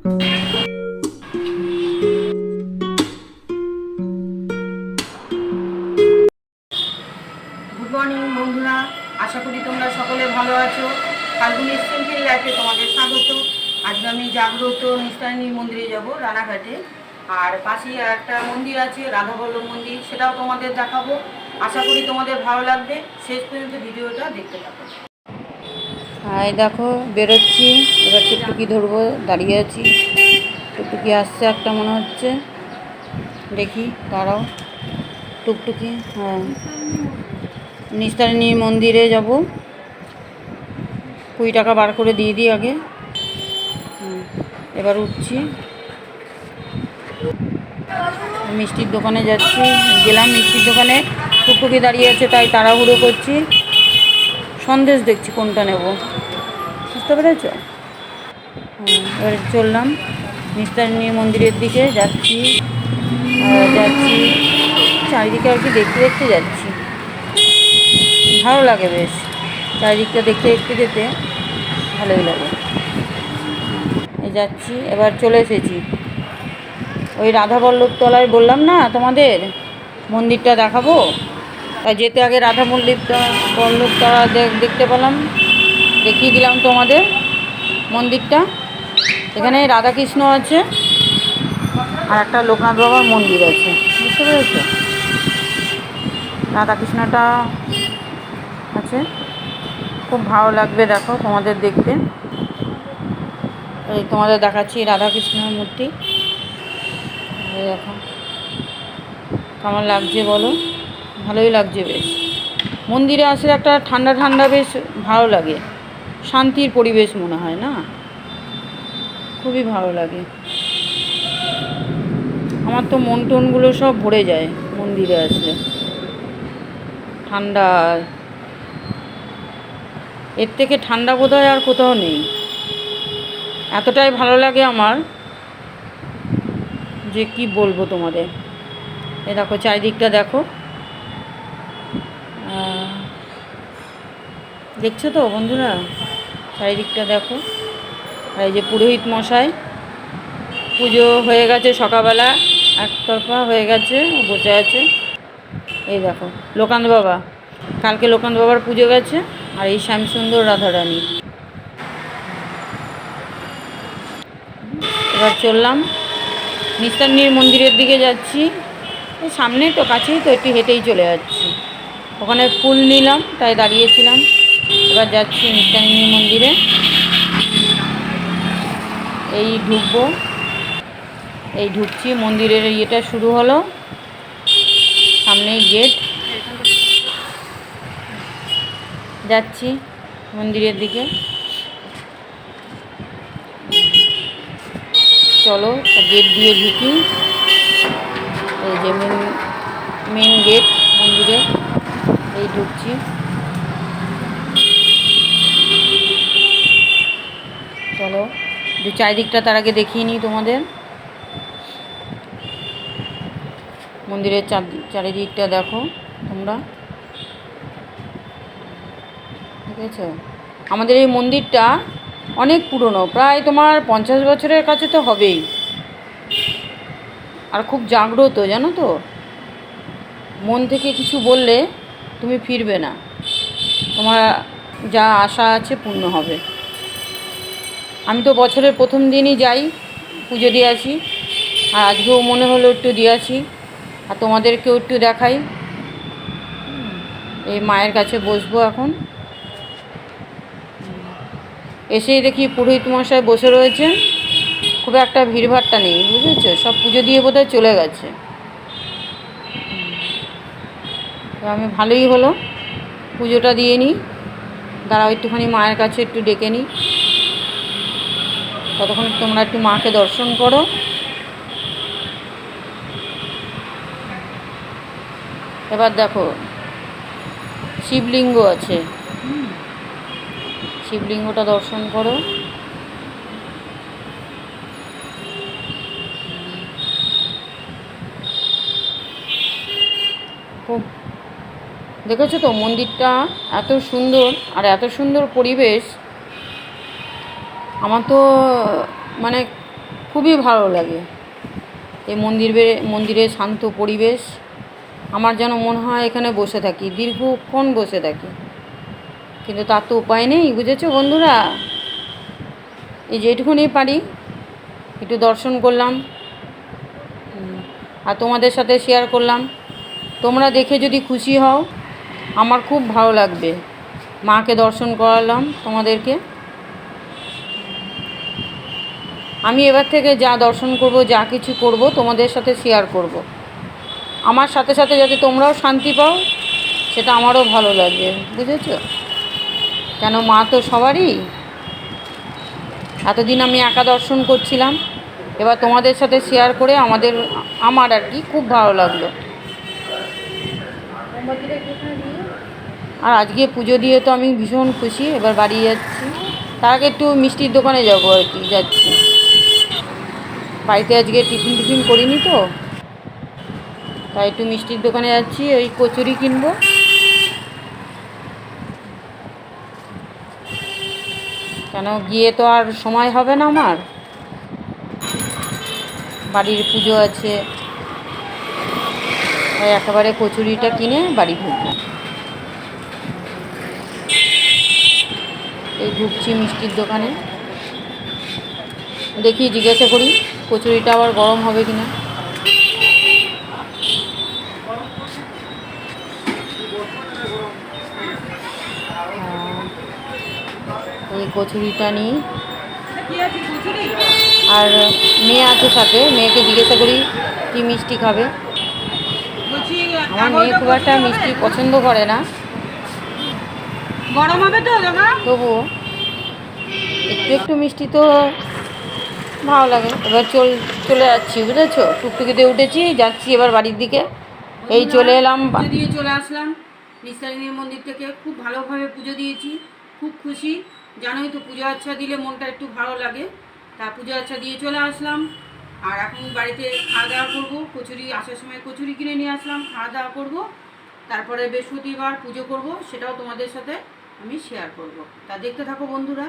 Good morning বন্ধুরা, আশা করি তোমরা সকলে ভালো আছো। ফাল্গুনি সিম্পল লাইফে তোমাদের স্বাগত। আজকে আমি জাগ্রত নিস্তারিণী মন্দিরে যাব, রানাঘাটে। আর পাশেই একটা মন্দির আছে, রাধাবল্লভ মন্দির, সেটাও তোমাদের দেখাবো। আশা করি তোমাদের ভালো লাগবে। শেষ পর্যন্ত ভিডিওটা দেখতে থাকো। এই দেখো বেরোচ্ছি, এবার টুকটুকি ধরবো, দাঁড়িয়ে আছি। টুকটুকি আসছে একটা মনে হচ্ছে, দেখি দাঁড়াও। টুকটুকি, হ্যাঁ, নিস্তারিণী মন্দিরে যাব। 20 টাকা বার করে দিয়ে দিই আগে। এবার উঠছি, মিষ্টির দোকানে যাচ্ছি। গেলাম মিষ্টির দোকানে, টুকটুকি দাঁড়িয়ে আছে তাই তাড়াহুড়ো করছি। সন্দেশ দেখছি কোনটা নেব, বুঝতে পেরেছ? এবার চললাম নিস্তারিণী মন্দিরের দিকে, যাচ্ছি যাচ্ছি চারিদিকে আর কি দেখতে দেখতে যাচ্ছি। ভালো লাগে বেশ, চারিদিকটা দেখতে দেখতে যেতে ভালোই লাগে। এই যাচ্ছি, এবার চলে এসেছি ওই রাধাবল্লভ তলায়। বললাম না তোমাদের মন্দিরটা দেখাবো, তাই যেতে আগে বল্লভ তলা দেখতে পেলাম, দেখিয়ে দিলাম তোমাদের মন্দিরটা। এখানে রাধাকৃষ্ণ আছে আর একটা লোকনাথ বাবার মন্দির আছে, বুঝতে পেরেছ? রাধাকৃষ্ণটা আছে, খুব ভালো লাগবে দেখো তোমাদের দেখতে। এই তোমাদের দেখাচ্ছি রাধাকৃষ্ণের মূর্তি। দেখো কেমন লাগছে বলো, ভালোই লাগছে বেশ। মন্দিরে আসলে একটা ঠান্ডা ঠান্ডা বেশ ভালো লাগে, শান্তির পরিবেশ মনে হয় না, খুবই ভালো লাগে। আমার তো মন টনগুলো সব ভরে যায় মন্দিরে আসলে। ঠান্ডা, এর থেকে ঠান্ডা বোধহয় আর কোথাও নেই। এতটাই ভালো লাগে আমার যে কি বলবো তোমাদের। এ দেখো চারিদিকটা দেখো, দেখছো তো বন্ধুরা? চারিদিকটা দেখো। আর এই যে পুরোহিত মশাই, পুজো হয়ে গেছে সকালবেলা, একতরফা হয়ে গেছে, বসে আছে। এই দেখো লোকনাথ বাবা, কালকে লোকনাথ বাবার পুজো গেছে। আর এই শ্যামসুন্দর রাধারানী। এবার চললাম নিস্তারিণীর মন্দিরের দিকে যাচ্ছি। সামনে তো, কাছেই তো, একটু হেঁটেই চলে যাচ্ছি। ওখানে ফুল নিলাম তাই দাঁড়িয়েছিলাম। এবার যাচ্ছি নিস্তারিণী মন্দিরে, এই ঢুকবো, এই ঢুকছি। মন্দিরের ইয়েটা শুরু হলো, সামনেই গেট। যাচ্ছি মন্দিরের দিকে, চলো গেট দিয়ে ঢুকি। এই যে মেন গেট মন্দিরে, এই ঢুকছি। চলো চারিদিকটা তার আগে দেখিয়ে নিই তোমাদের। মন্দিরের চারিদিকটা দেখো তোমরা, ঠিক আছে? আমাদের এই মন্দিরটা অনেক পুরনো, প্রায় তোমার 50 বছরের কাছে তো হবেই। আর খুব জাগ্রত, জানো তো। মন থেকে কিছু বললে তুমি ফিরবে না, তোমার যা আশা আছে পূর্ণ হবে। আমি তো বছরের প্রথম দিনই যাই, পুজো দিয়ে আসি। আর আজকেও মনে হলো একটু দিয়ে আসি, আর তোমাদেরকেও একটু দেখাই। এই মায়ের কাছে বসবো এখন। এসেই দেখি পুরোহিত মশাই বসে রয়েছেন, খুব একটা ভিড়ভাট্টা নেই, বুঝেছো? সব পুজো দিয়ে বোধহয় চলে গেছে। আমি ভালোই হলো, পুজোটা দিয়ে নিই। দাঁড়াও একটুখানি মায়ের কাছে একটু ডেকে নিই, ততক্ষণ তোমরা একটু মাকে দর্শন করো। এবার দেখো শিবলিঙ্গ আছে, শিবলিঙ্গটা দর্শন করো। খুব, দেখেছো তো মন্দিরটা এত সুন্দর, আর এত সুন্দর পরিবেশ। আমার তো মানে খুবই ভালো লাগে। এই মন্দিরের শান্ত পরিবেশ, আমার যেন মনে হয় এখানে বসে থাকি, দীর্ঘক্ষণ বসে থাকি, কিন্তু তার তো উপায় নেই, বুঝেছো বন্ধুরা। এই যেটুকুনি পারি একটু দর্শন করলাম আর তোমাদের সাথে শেয়ার করলাম। তোমরা দেখে যদি খুশি হও আমার খুব ভালো লাগবে। মাকে দর্শন করালাম তোমাদেরকে। আমি এবার থেকে যা দর্শন করব, যা কিছু করব তোমাদের সাথে শেয়ার করব। আমার সাথে সাথে যাতে তোমরাও শান্তি পাও সেটা আমারও ভালো লাগবে, বুঝেছো। কেন মা তো সবারই। এতদিন আমি একা দর্শন করছিলাম, এবার তোমাদের সাথে শেয়ার করে আমার আর কি খুব ভালো লাগলো। আর আজকে পুজো দিয়ে তো আমি ভীষণ খুশি। এবার বাড়ি যাচ্ছি, তার আগে একটু মিষ্টির দোকানে যাবো আর কি, যাচ্ছি। বাড়িতে আজকে টিফিন করিনি তো, তাই একটু মিষ্টির দোকানে যাচ্ছি, ওই কচুরি কিনবো। কেন গিয়ে তো আর সময় হবে না আমার, বাড়ির পুজো আছে, তাই একেবারে কচুরিটা কিনে বাড়ি ঢুকবো। এই ঢুকছি মিষ্টির দোকানে, দেখি জিজ্ঞাসা করি কচুরিটা আবার গরম হবে কিনা। এই কচুরিটা নিই, আর মেয়ে আছে সাথে, মেয়েকে জিজ্ঞাসা করি কি মিষ্টি খাবে। আমার মেয়ে খুব একটা মিষ্টি পছন্দ করে না, গরম হবে তো তবুও একটু একটু মিষ্টি তো ভালো লাগে। এবার চলে যাচ্ছি, বুঝেছো, টুকটুকিতে উঠেছি, যাচ্ছি এবার বাড়ির দিকে। এই চলে এলাম, পুজো দিয়ে চলে আসলাম নিস্তারিণীর মন্দির থেকে। খুব ভালোভাবে পুজো দিয়েছি, খুব খুশি। জানোই তো পুজো আচ্ছা দিলে মনটা একটু ভালো লাগে। তা পুজো আচ্ছা দিয়ে চলে আসলাম, আর এখন বাড়িতে খাওয়া দাওয়া করবো। কচুরি আসার সময় কচুরি কিনে নিয়ে আসলাম, খাওয়া দাওয়া করবো। তারপরে বৃহস্পতিবার পুজো করব, সেটাও তোমাদের সাথে আমি শেয়ার করব। তা দেখতে থাকো বন্ধুরা।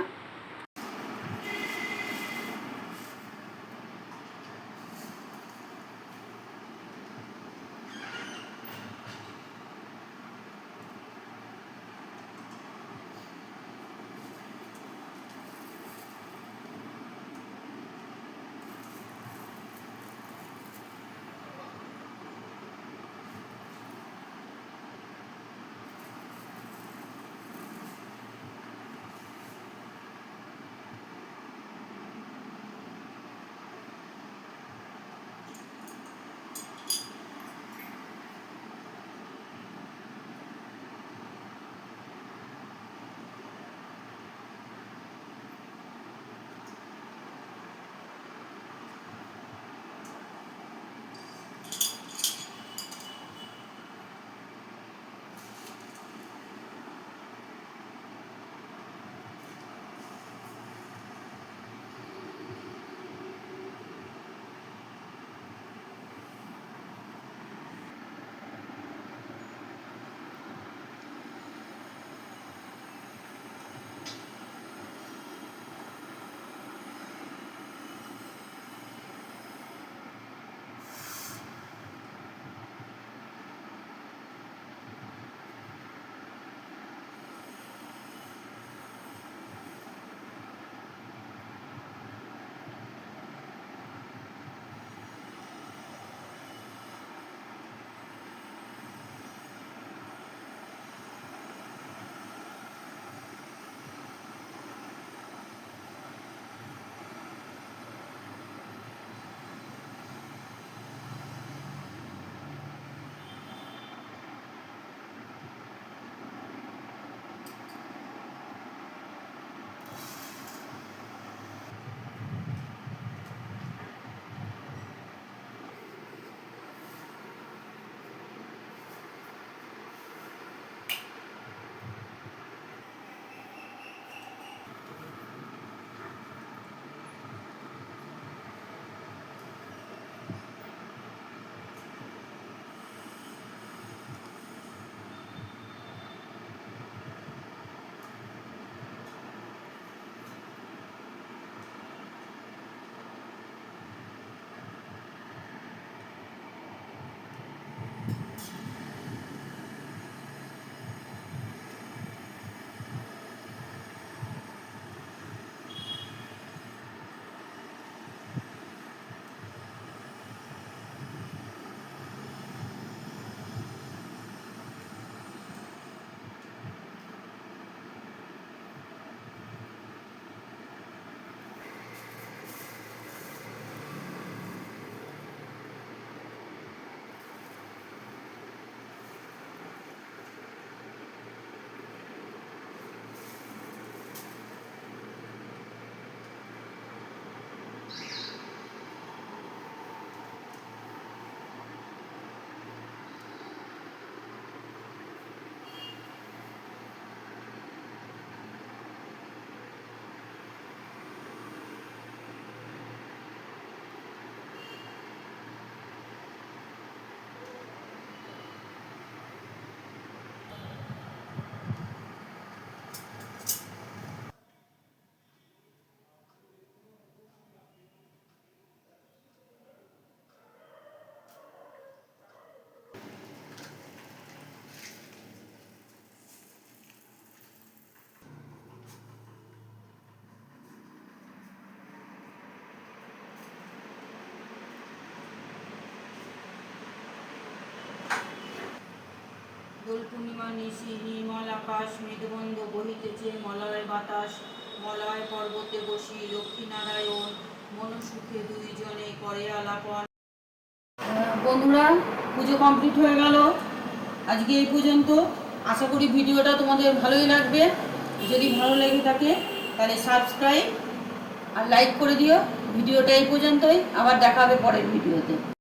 দোল পূর্ণিমা নিশি নির্মল আকাশ মেঘবন্ধ বহিতেছে মলয় বাতাস মলয় পর্বতে বসি লক্ষ্মীনারায়ণ মনসুখে দুইজনে করে আলাপন। বন্ধুরা, পুজো কমপ্লিট হয়ে গেল, আজকে এই পর্যন্ত। আশা করি ভিডিওটা তোমাদের ভালোই লাগবে। যদি ভালো লেগে থাকে তাহলে সাবস্ক্রাইব আর লাইক করে দিও। ভিডিওটা এই পর্যন্তই, আবার দেখা হবে পরের ভিডিওতে।